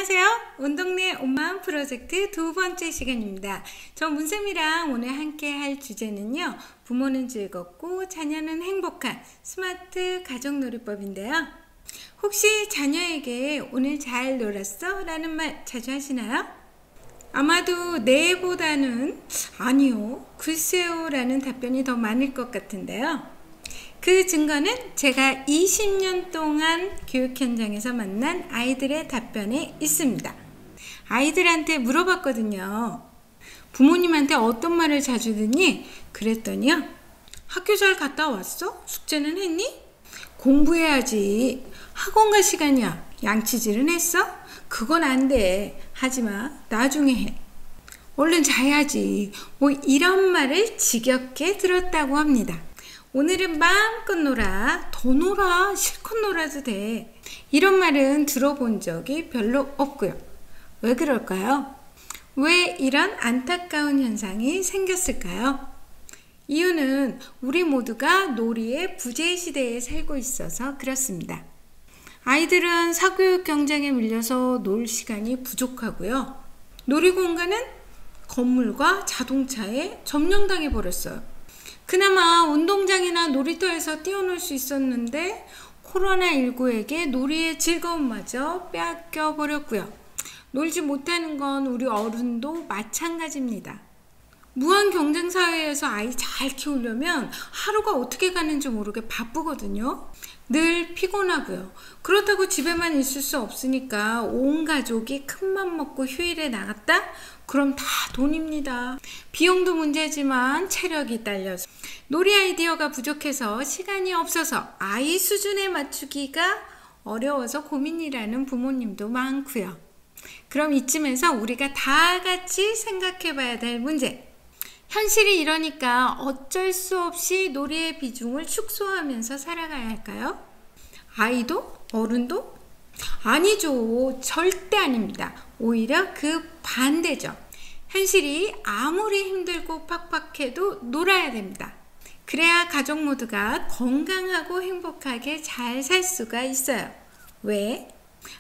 안녕하세요. 온동네 온마음 프로젝트 두 번째 시간입니다. 저 문쌤이랑 오늘 함께 할 주제는요, 부모는 즐겁고 자녀는 행복한 스마트 가족놀이법인데요. 혹시 자녀에게 오늘 잘 놀았어? 라는 말 자주 하시나요? 아마도 네보다는 아니요, 글쎄요 라는 답변이 더 많을 것 같은데요. 그 증거는 제가 20년 동안 교육 현장에서 만난 아이들의 답변에 있습니다. 아이들한테 물어봤거든요. 부모님한테 어떤 말을 자주 듣니? 그랬더니요. 학교 잘 갔다 왔어? 숙제는 했니? 공부해야지. 학원 갈 시간이야. 양치질은 했어? 그건 안 돼. 하지마. 나중에 해. 얼른 자야지. 뭐 이런 말을 지겹게 들었다고 합니다. 오늘은 마음껏 놀아. 더 놀아. 실컷 놀아도 돼. 이런 말은 들어본 적이 별로 없고요. 왜 그럴까요? 왜 이런 안타까운 현상이 생겼을까요? 이유는 우리 모두가 놀이의 부재 시대에 살고 있어서 그렇습니다. 아이들은 사교육 경쟁에 밀려서 놀 시간이 부족하고요. 놀이공간은 건물과 자동차에 점령당해 버렸어요. 그나마 운동장이나 놀이터에서 뛰어놀 수 있었는데 코로나19에게 놀이의 즐거움마저 빼앗겨 버렸고요. 놀지 못하는 건 우리 어른도 마찬가지입니다. 무한 경쟁 사회에서 아이 잘 키우려면 하루가 어떻게 가는지 모르게 바쁘거든요. 늘 피곤하고요. 그렇다고 집에만 있을 수 없으니까 온 가족이 큰맘 먹고 휴일에 나갔다? 그럼 다 돈입니다. 비용도 문제지만 체력이 딸려서 놀이 아이디어가 부족해서 시간이 없어서 아이 수준에 맞추기가 어려워서 고민이라는 부모님도 많고요. 그럼 이쯤에서 우리가 다 같이 생각해 봐야 될 문제. 현실이 이러니까 어쩔 수 없이 놀이의 비중을 축소하면서 살아가야 할까요? 아이도? 어른도? 아니죠. 절대 아닙니다. 오히려 그 반대죠. 현실이 아무리 힘들고 팍팍해도 놀아야 됩니다. 그래야 가족 모두가 건강하고 행복하게 잘 살 수가 있어요. 왜?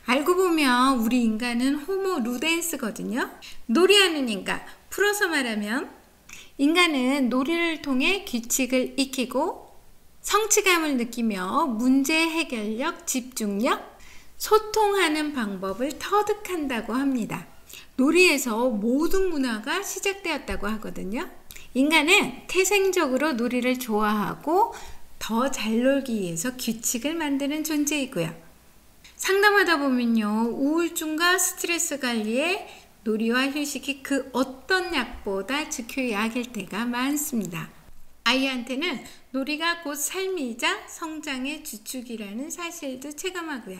알고 보면 우리 인간은 호모 루덴스거든요. 놀이하는 인간, 풀어서 말하면 인간은 놀이를 통해 규칙을 익히고 성취감을 느끼며 문제 해결력, 집중력, 소통하는 방법을 터득한다고 합니다. 놀이에서 모든 문화가 시작되었다고 하거든요. 인간은 태생적으로 놀이를 좋아하고 더 잘 놀기 위해서 규칙을 만드는 존재이고요. 상담하다 보면요, 우울증과 스트레스 관리에 놀이와 휴식이 그 어떤 약보다 즉효약일 때가 많습니다. 아이한테는 놀이가 곧 삶이자 성장의 주축이라는 사실도 체감하고요.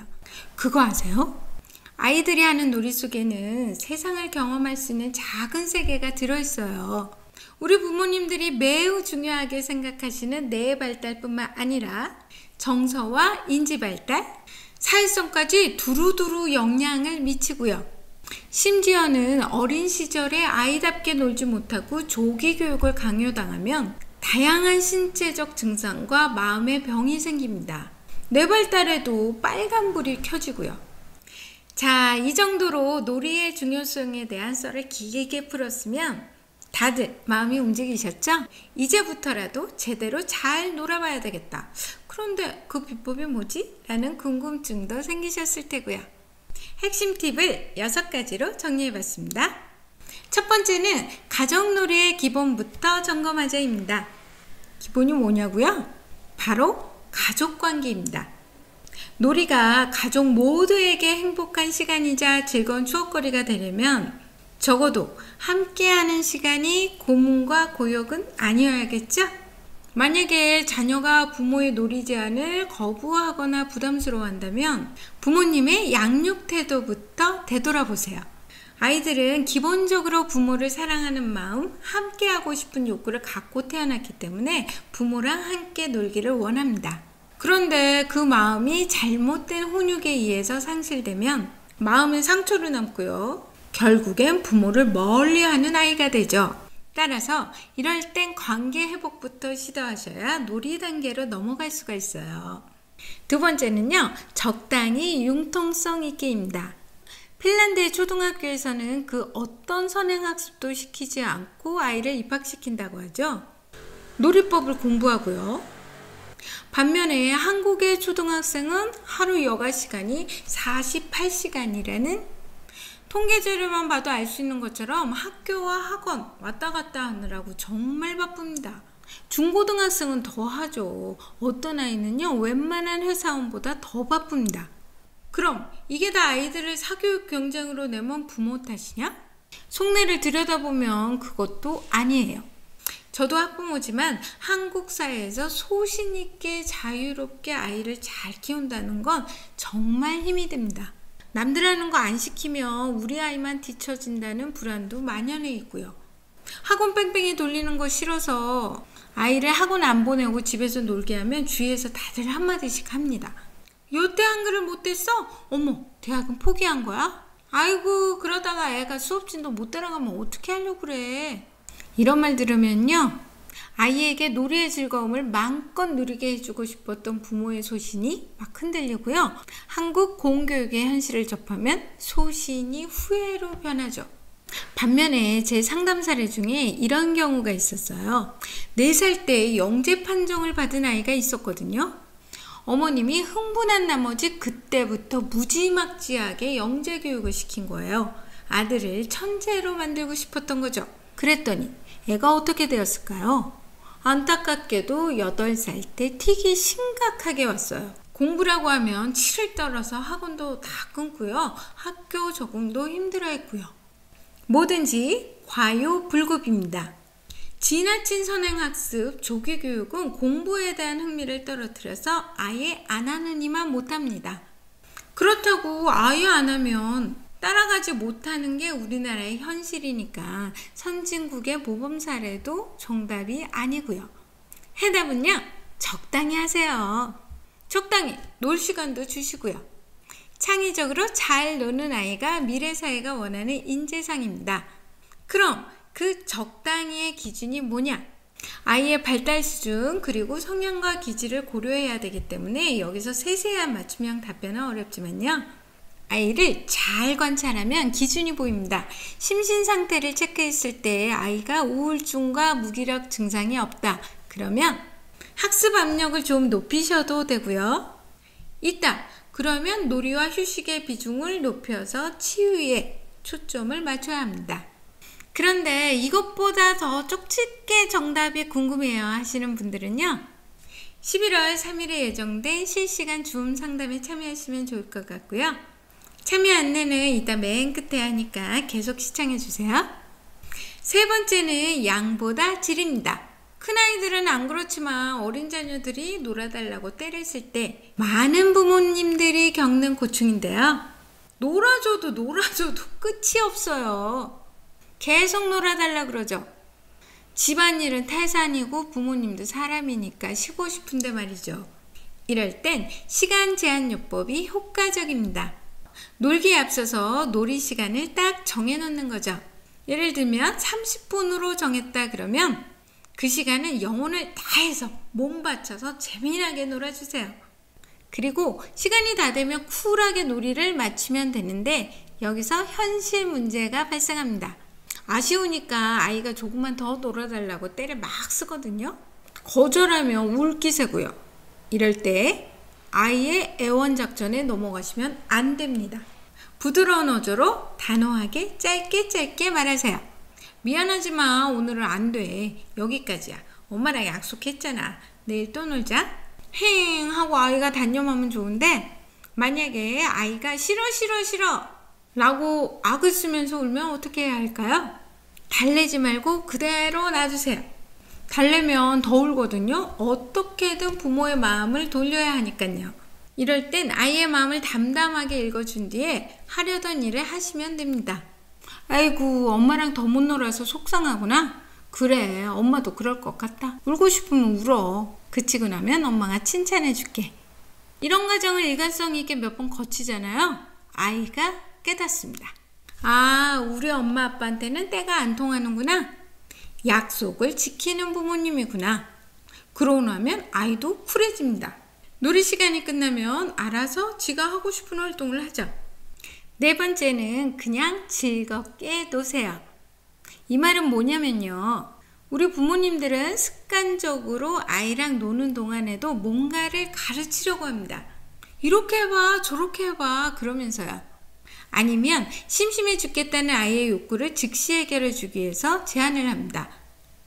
그거 아세요? 아이들이 하는 놀이 속에는 세상을 경험할 수 있는 작은 세계가 들어있어요. 우리 부모님들이 매우 중요하게 생각하시는 뇌의 발달뿐만 아니라 정서와 인지 발달, 사회성까지 두루두루 영향을 미치고요. 심지어는 어린 시절에 아이답게 놀지 못하고 조기 교육을 강요당하면 다양한 신체적 증상과 마음의 병이 생깁니다. 뇌 발달에도 빨간불이 켜지고요. 자, 이 정도로 놀이의 중요성에 대한 썰을 길게 풀었으면 다들 마음이 움직이셨죠? 이제부터라도 제대로 잘 놀아봐야 되겠다. 그런데 그 비법이 뭐지? 라는 궁금증도 생기셨을 테고요. 핵심 팁을 6가지로 정리해봤습니다. 첫 번째는 가족놀이의 기본부터 점검하자입니다. 기본이 뭐냐고요? 바로 가족관계입니다. 놀이가 가족 모두에게 행복한 시간이자 즐거운 추억거리가 되려면 적어도 함께하는 시간이 고문과 고역은 아니어야겠죠? 만약에 자녀가 부모의 놀이 제안을 거부하거나 부담스러워한다면 부모님의 양육 태도부터 되돌아보세요. 아이들은 기본적으로 부모를 사랑하는 마음, 함께하고 싶은 욕구를 갖고 태어났기 때문에 부모랑 함께 놀기를 원합니다. 그런데 그 마음이 잘못된 훈육에 의해서 상실되면 마음은 상처로 남고요. 결국엔 부모를 멀리하는 아이가 되죠. 따라서 이럴 땐 관계 회복부터 시도하셔야 놀이 단계로 넘어갈 수가 있어요. 두 번째는요, 적당히 융통성 있게입니다. 핀란드의 초등학교에서는 그 어떤 선행학습도 시키지 않고 아이를 입학시킨다고 하죠. 놀이법을 공부하고요. 반면에 한국의 초등학생은 하루 여가 시간이 48시간이라는 통계자료만 봐도 알 수 있는 것처럼 학교와 학원 왔다 갔다 하느라고 정말 바쁩니다. 중고등학생은 더 하죠. 어떤 아이는요, 웬만한 회사원보다 더 바쁩니다. 그럼 이게 다 아이들을 사교육 경쟁으로 내몬 부모 탓이냐? 속내를 들여다보면 그것도 아니에요. 저도 학부모지만 한국 사회에서 소신 있게 자유롭게 아이를 잘 키운다는 건 정말 힘이 됩니다. 남들 하는 거 안 시키면 우리 아이만 뒤처진다는 불안도 만연해 있고요. 학원 뺑뺑이 돌리는 거 싫어서 아이를 학원 안 보내고 집에서 놀게 하면 주위에서 다들 한마디씩 합니다. 요때 한글을 못했어? 어머, 대학은 포기한 거야? 아이고, 그러다가 애가 수업진도 못 따라가면 어떻게 하려고 그래? 이런 말 들으면요, 아이에게 놀이의 즐거움을 마음껏 누리게 해주고 싶었던 부모의 소신이 막 흔들리고요. 한국 공교육의 현실을 접하면 소신이 후회로 변하죠. 반면에 제 상담 사례 중에 이런 경우가 있었어요. 4살 때 영재 판정을 받은 아이가 있었거든요. 어머님이 흥분한 나머지 그때부터 무지막지하게 영재 교육을 시킨 거예요. 아들을 천재로 만들고 싶었던 거죠. 그랬더니 애가 어떻게 되었을까요? 안타깝게도 8살 때 틱이 심각하게 왔어요. 공부라고 하면 치를 떨어서 학원도 다 끊고요. 학교 적응도 힘들어했고요. 뭐든지 과요불급입니다. 지나친 선행학습, 조기교육은 공부에 대한 흥미를 떨어뜨려서 아예 안 하느니만 못합니다. 그렇다고 아예 안 하면 따라가지 못하는 게 우리나라의 현실이니까 선진국의 모범 사례도 정답이 아니고요. 해답은요, 적당히 하세요. 적당히 놀 시간도 주시고요. 창의적으로 잘 노는 아이가 미래 사회가 원하는 인재상입니다. 그럼 그 적당히의 기준이 뭐냐? 아이의 발달 수준 그리고 성향과 기질을 고려해야 되기 때문에 여기서 세세한 맞춤형 답변은 어렵지만요. 아이를 잘 관찰하면 기준이 보입니다. 심신 상태를 체크했을 때 아이가 우울증과 무기력 증상이 없다. 그러면 학습 압력을 좀 높이셔도 되고요. 있다. 그러면 놀이와 휴식의 비중을 높여서 치유에 초점을 맞춰야 합니다. 그런데 이것보다 더 쪽집게 정답이 궁금해요 하시는 분들은요, 11월 3일에 예정된 실시간 줌 상담에 참여하시면 좋을 것 같고요. 참여 안내는 이따 맨 끝에 하니까 계속 시청해주세요. 세 번째는 양보다 질입니다. 큰아이들은 안 그렇지만 어린 자녀들이 놀아달라고 떼를 쓸 때 많은 부모님들이 겪는 고충인데요. 놀아줘도 끝이 없어요. 계속 놀아달라 그러죠. 집안일은 태산이고 부모님도 사람이니까 쉬고 싶은데 말이죠. 이럴 땐 시간 제한요법이 효과적입니다. 놀기에 앞서서 놀이 시간을 딱 정해놓는 거죠. 예를 들면 30분으로 정했다 그러면 그 시간은 영혼을 다해서 몸 바쳐서 재미나게 놀아주세요. 그리고 시간이 다 되면 쿨하게 놀이를 마치면 되는데 여기서 현실 문제가 발생합니다. 아쉬우니까 아이가 조금만 더 놀아달라고 떼를 막 쓰거든요. 거절하면 울기세고요. 이럴 때 아이의 애원작전에 넘어가시면 안 됩니다. 부드러운 어조로 단호하게 짧게 말하세요. 미안하지만 오늘은 안 돼. 여기까지야. 엄마랑 약속했잖아. 내일 또 놀자. 행 하고 아이가 단념하면 좋은데, 만약에 아이가 싫어 라고 악을 쓰면서 울면 어떻게 해야 할까요? 달래지 말고 그대로 놔두세요. 달래면 더 울거든요. 어떻게든 부모의 마음을 돌려야 하니까요. 이럴 땐 아이의 마음을 담담하게 읽어준 뒤에 하려던 일을 하시면 됩니다. 아이고, 엄마랑 더 못 놀아서 속상하구나. 그래, 엄마도 그럴 것 같다. 울고 싶으면 울어. 그치고 나면 엄마가 칭찬해 줄게. 이런 과정을 일관성 있게 몇 번 거치잖아요. 아이가 깨닫습니다. 아, 우리 엄마 아빠한테는 때가 안 통하는구나. 약속을 지키는 부모님이구나. 그러고 나면 아이도 쿨해집니다. 놀이 시간이 끝나면 알아서 지가 하고 싶은 활동을 하죠. 네 번째는 그냥 즐겁게 노세요. 이 말은 뭐냐면요. 우리 부모님들은 습관적으로 아이랑 노는 동안에도 뭔가를 가르치려고 합니다. 이렇게 해봐, 저렇게 해봐 그러면서요. 아니면 심심해 죽겠다는 아이의 욕구를 즉시 해결해 주기 위해서 제안을 합니다.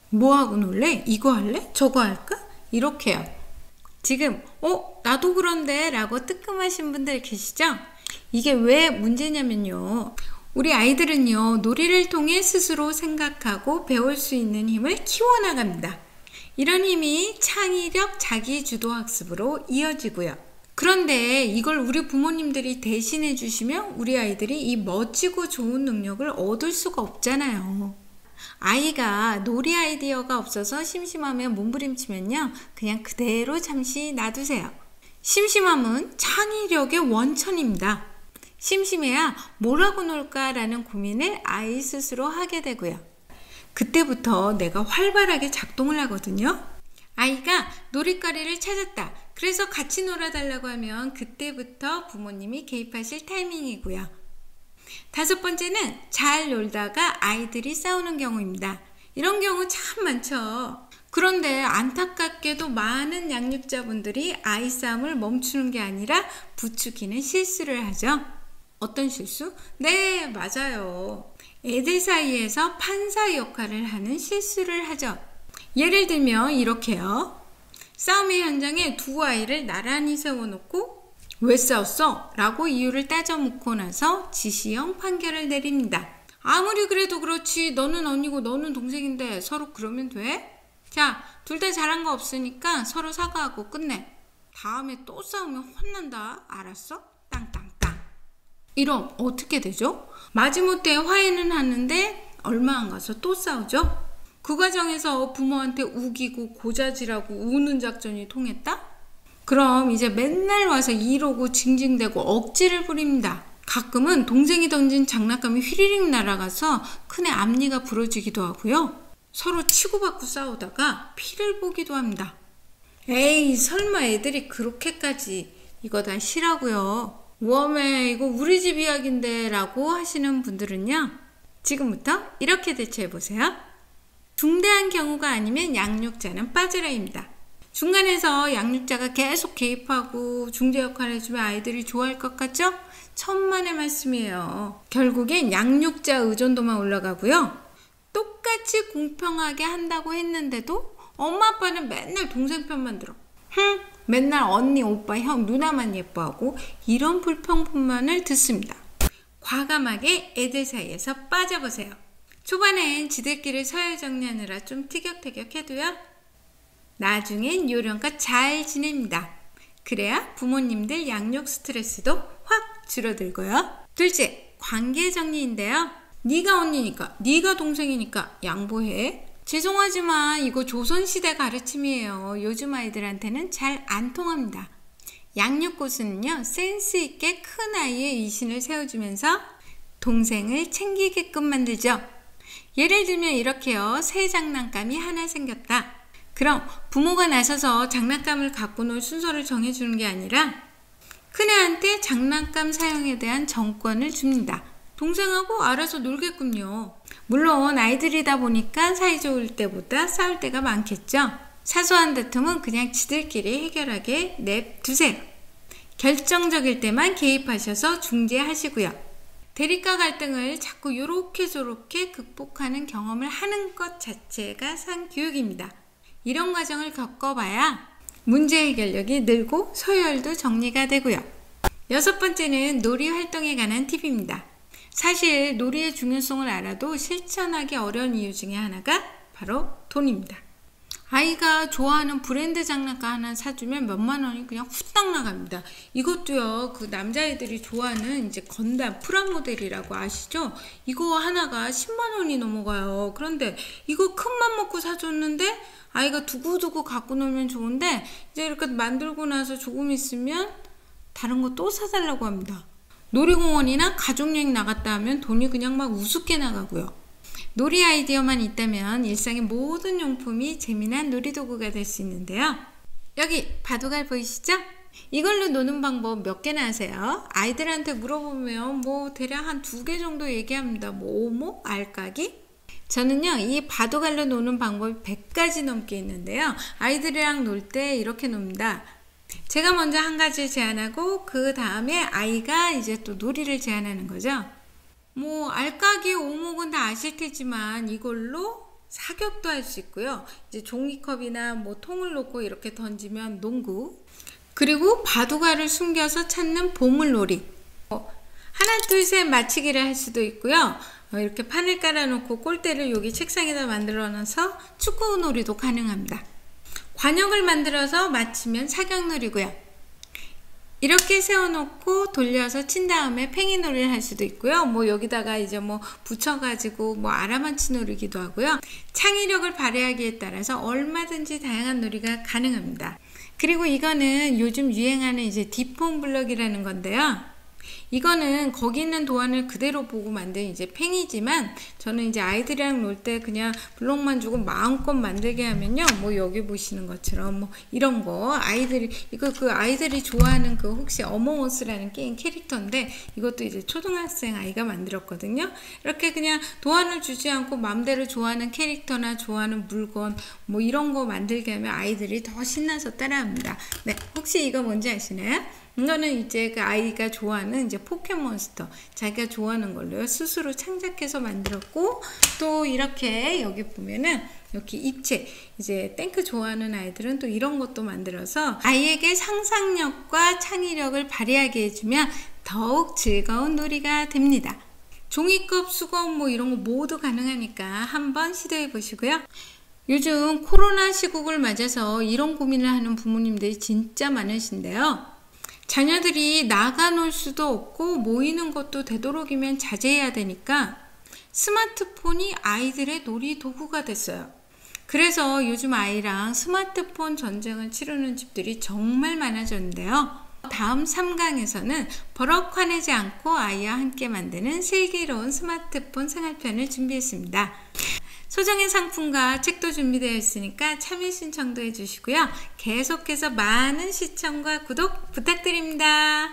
뭐하고 놀래? 이거 할래? 저거 할까? 이렇게요. 지금 나도 그런데 라고 뜨끔하신 분들 계시죠? 이게 왜 문제냐면요. 우리 아이들은요, 놀이를 통해 스스로 생각하고 배울 수 있는 힘을 키워나갑니다. 이런 힘이 창의력 자기주도 학습으로 이어지고요. 그런데 이걸 우리 부모님들이 대신해 주시면 우리 아이들이 이 멋지고 좋은 능력을 얻을 수가 없잖아요. 아이가 놀이 아이디어가 없어서 심심하면 몸부림치면요, 그냥 그대로 잠시 놔두세요. 심심함은 창의력의 원천입니다. 심심해야 뭐라고 놀까라는 고민을 아이 스스로 하게 되고요. 그때부터 내가 활발하게 작동을 하거든요. 아이가 놀이거리를 찾았다. 그래서 같이 놀아달라고 하면 그때부터 부모님이 개입하실 타이밍이고요. 다섯 번째는 잘 놀다가 아이들이 싸우는 경우입니다. 이런 경우 참 많죠. 그런데 안타깝게도 많은 양육자분들이 아이 싸움을 멈추는 게 아니라 부추기는 실수를 하죠. 어떤 실수? 네, 맞아요. 애들 사이에서 판사 역할을 하는 실수를 하죠. 예를 들면 이렇게요. 싸움의 현장에 두 아이를 나란히 세워놓고 왜 싸웠어? 라고 이유를 따져 묻고 나서 지시형 판결을 내립니다. 아무리 그래도 그렇지, 너는 언니고 너는 동생인데 서로 그러면 돼? 자, 둘 다 잘한 거 없으니까 서로 사과하고 끝내. 다음에 또 싸우면 혼난다. 알았어? 땅땅땅. 이럼 어떻게 되죠? 마지못해 화해는 하는데 얼마 안 가서 또 싸우죠? 그 과정에서 부모한테 우기고 고자질하고 우는 작전이 통했다? 그럼 이제 맨날 와서 이러고 징징대고 억지를 부립니다. 가끔은 동생이 던진 장난감이 휘리릭 날아가서 큰애 앞니가 부러지기도 하고요. 서로 치고받고 싸우다가 피를 보기도 합니다. 에이, 설마 애들이 그렇게까지. 이거 다 싫어하고요. 웜에 이거 우리 집 이야기인데 라고 하시는 분들은요, 지금부터 이렇게 대처해보세요. 중대한 경우가 아니면 양육자는 빠지라입니다. 중간에서 양육자가 계속 개입하고 중재 역할을 해주면 아이들이 좋아할 것 같죠? 천만의 말씀이에요. 결국엔 양육자 의존도만 올라가고요. 똑같이 공평하게 한다고 했는데도 엄마 아빠는 맨날 동생 편만 들어. 맨날 언니, 오빠, 형, 누나만 예뻐하고 이런 불평분만을 듣습니다. 과감하게 애들 사이에서 빠져보세요. 초반엔 지들끼리 서열 정리하느라 좀 티격태격해도요, 나중엔 요령껏 잘 지냅니다. 그래야 부모님들 양육 스트레스도 확 줄어들고요. 둘째, 관계 정리인데요. 네가 언니니까, 네가 동생이니까 양보해. 죄송하지만 이거 조선시대 가르침이에요. 요즘 아이들한테는 잘 안 통합니다. 양육고수는요, 센스 있게 큰 아이의 이신을 세워주면서 동생을 챙기게끔 만들죠. 예를 들면 이렇게요. 새 장난감이 하나 생겼다. 그럼 부모가 나서서 장난감을 갖고 놀 순서를 정해주는 게 아니라 큰애한테 장난감 사용에 대한 정권을 줍니다. 동생하고 알아서 놀겠군요. 물론 아이들이다 보니까 사이좋을 때보다 싸울 때가 많겠죠. 사소한 다툼은 그냥 지들끼리 해결하게 냅두세요. 결정적일 때만 개입하셔서 중재하시고요. 대립과 갈등을 자꾸 요렇게 저렇게 극복하는 경험을 하는 것 자체가 상교육입니다. 이런 과정을 겪어봐야 문제 해결력이 늘고 서열도 정리가 되고요. 여섯 번째는 놀이 활동에 관한 팁입니다. 사실 놀이의 중요성을 알아도 실천하기 어려운 이유 중에 하나가 바로 돈입니다. 아이가 좋아하는 브랜드 장난감 하나 사주면 몇만 원이 그냥 후딱 나갑니다. 이것도요, 그 남자애들이 좋아하는 이제 건담 프라모델이라고 아시죠? 이거 하나가 10만 원이 넘어가요. 그런데 이거 큰 맘 먹고 사줬는데 아이가 두고두고 갖고 놀면 좋은데 이제 이렇게 만들고 나서 조금 있으면 다른 거 또 사달라고 합니다. 놀이공원이나 가족여행 나갔다 하면 돈이 그냥 막 우습게 나가고요. 놀이 아이디어만 있다면 일상의 모든 용품이 재미난 놀이도구가 될 수 있는데요. 여기 바둑알 보이시죠? 이걸로 노는 방법 몇 개나 아세요? 아이들한테 물어보면 뭐 대략 한 2개 정도 얘기합니다. 뭐 오목, 알까기? 저는요, 이 바둑알로 노는 방법이 100가지 넘게 있는데요. 아이들이랑 놀 때 이렇게 놉니다. 제가 먼저 한 가지 제안하고 그 다음에 아이가 이제 또 놀이를 제안하는 거죠. 뭐 알까기, 오목은 다 아실 테지만 이걸로 사격도 할 수 있고요. 이제 종이컵이나 뭐 통을 놓고 이렇게 던지면 농구. 그리고 바둑알을 숨겨서 찾는 보물놀이. 하나, 둘, 셋 맞히기를 할 수도 있고요. 이렇게 판을 깔아놓고 골대를 여기 책상에다 만들어놔서 축구놀이도 가능합니다. 관역을 만들어서 맞히면 사격놀이고요. 이렇게 세워놓고 돌려서 친 다음에 팽이놀이를 할 수도 있고요. 뭐 여기다가 이제 뭐 붙여가지고 뭐 알아맞히 놀이기도 하고요. 창의력을 발휘하기에 따라서 얼마든지 다양한 놀이가 가능합니다. 그리고 이거는 요즘 유행하는 이제 디폼 블럭이라는 건데요. 이거는 거기 있는 도안을 그대로 보고 만든 이제 팽이지만 저는 이제 아이들이랑 놀 때 그냥 블록만 주고 마음껏 만들게 하면요. 뭐 여기 보시는 것처럼 뭐 이런 거 이거 그 아이들이 좋아하는 그 혹시 어몽어스라는 게임 캐릭터인데 이것도 이제 초등학생 아이가 만들었거든요. 이렇게 그냥 도안을 주지 않고 마음대로 좋아하는 캐릭터나 좋아하는 물건 뭐 이런 거 만들게 하면 아이들이 더 신나서 따라합니다. 네, 혹시 이거 뭔지 아시나요? 이거는 이제 그 아이가 좋아하는 이제 포켓몬스터 자기가 좋아하는 걸로요 스스로 창작해서 만들었고 또 이렇게 여기 보면은 이렇게 입체 이제 탱크 좋아하는 아이들은 또 이런 것도 만들어서 아이에게 상상력과 창의력을 발휘하게 해주면 더욱 즐거운 놀이가 됩니다. 종이컵, 수건 뭐 이런 거 모두 가능하니까 한번 시도해 보시고요. 요즘 코로나 시국을 맞아서 이런 고민을 하는 부모님들이 진짜 많으신데요. 자녀들이 나가 놀 수도 없고 모이는 것도 되도록이면 자제해야 되니까 스마트폰이 아이들의 놀이 도구가 됐어요. 그래서 요즘 아이랑 스마트폰 전쟁을 치르는 집들이 정말 많아졌는데요. 다음 3강에서는 버럭 화내지 않고 아이와 함께 만드는 슬기로운 스마트폰 생활편을 준비했습니다. 소정의 상품과 책도 준비되어 있으니까 참여 신청도 해주시고요. 계속해서 많은 시청과 구독 부탁드립니다.